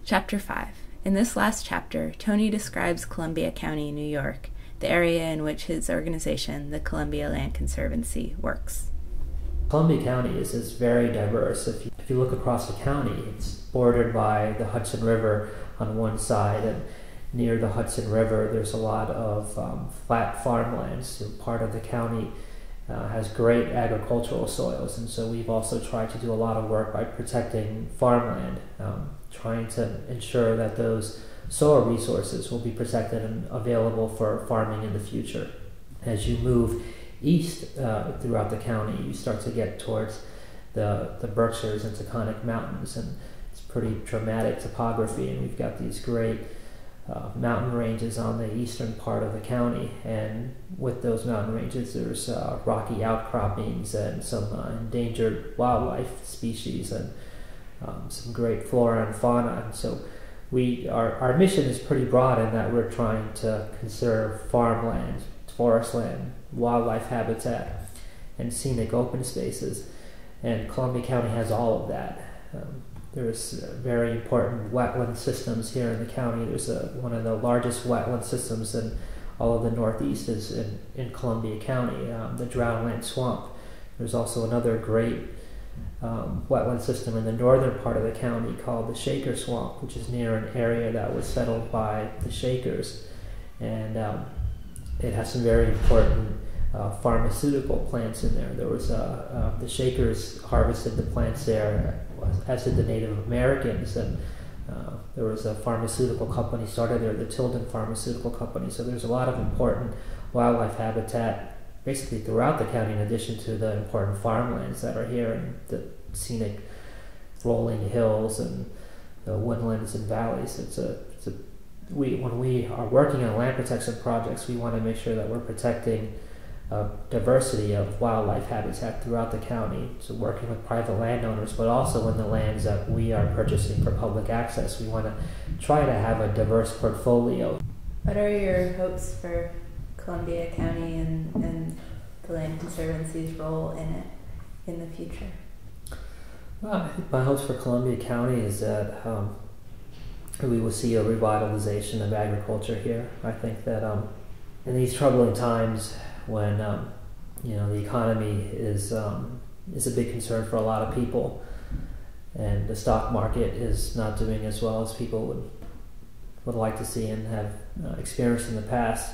Chapter 5. In this last chapter, Tony describes Columbia County, New York, the area in which his organization, the Columbia Land Conservancy, works. Columbia County is very diverse. If you look across the county, it's bordered by the Hudson River on one side, and near the Hudson River there's a lot of flat farmlands. So part of the county has great agricultural soils, and so we've also tried to do a lot of work by protecting farmland, trying to ensure that those soil resources will be protected and available for farming in the future. As you move east throughout the county, you start to get towards the Berkshires and Taconic Mountains, and it's pretty dramatic topography, and we've got these great mountain ranges on the eastern part of the county, and with those mountain ranges there's rocky outcroppings and some endangered wildlife species and some great flora and fauna. And so our mission is pretty broad in that we're trying to conserve farmland, forest land, wildlife habitat, and scenic open spaces, and Columbia County has all of that. There's very important wetland systems here in the county. There's one of the largest wetland systems in all of the Northeast is in Columbia County, the Drownland Swamp. There's also another great wetland system in the northern part of the county called the Shaker Swamp, which is near an area that was settled by the Shakers, and it has some very important pharmaceutical plants in there. There was the Shakers harvested the plants there, as did the Native Americans, and there was a pharmaceutical company started there, the Tilden Pharmaceutical Company. So there's a lot of important wildlife habitat basically throughout the county, in addition to the important farmlands that are here and the scenic rolling hills and the woodlands and valleys. When we are working on land protection projects, we want to make sure that we're protecting diversity of wildlife habitat throughout the county. So working with private landowners, but also in the lands that we are purchasing for public access, we want to try to have a diverse portfolio. What are your hopes for Columbia County and the Land Conservancy's role in it in the future? Well, I think my hopes for Columbia County is that we will see a revitalization of agriculture here. I think that in these troubling times, when the economy is a big concern for a lot of people, and the stock market is not doing as well as people would like to see and have experienced in the past.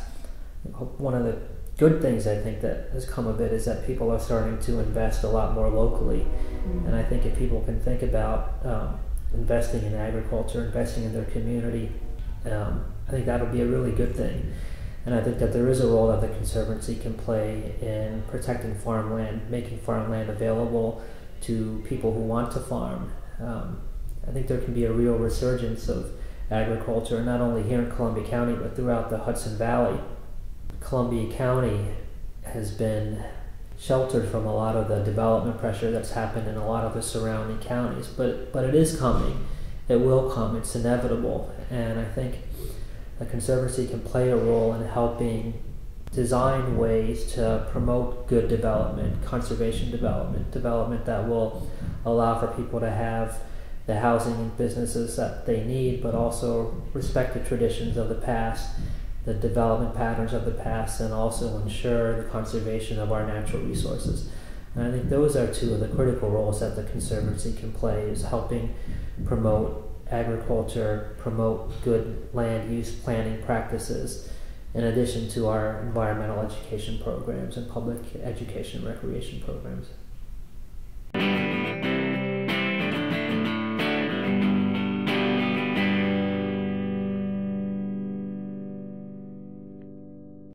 One of the good things I think that has come of it is that people are starting to invest a lot more locally. Mm-hmm. And I think if people can think about investing in agriculture, investing in their community, I think that'll be a really good thing. And I think that there is a role that the Conservancy can play in protecting farmland, making farmland available to people who want to farm. I think there can be a real resurgence of agriculture, not only here in Columbia County, but throughout the Hudson Valley. Columbia County has been sheltered from a lot of the development pressure that's happened in a lot of the surrounding counties, but it is coming. It will come. It's inevitable. And I think the Conservancy can play a role in helping design ways to promote good development, conservation development that will allow for people to have the housing and businesses that they need, but also respect the traditions of the past, the development patterns of the past, and also ensure the conservation of our natural resources. And I think those are two of the critical roles that the Conservancy can play, is helping promote agriculture, promote good land use planning practices, in addition to our environmental education programs and public education and recreation programs.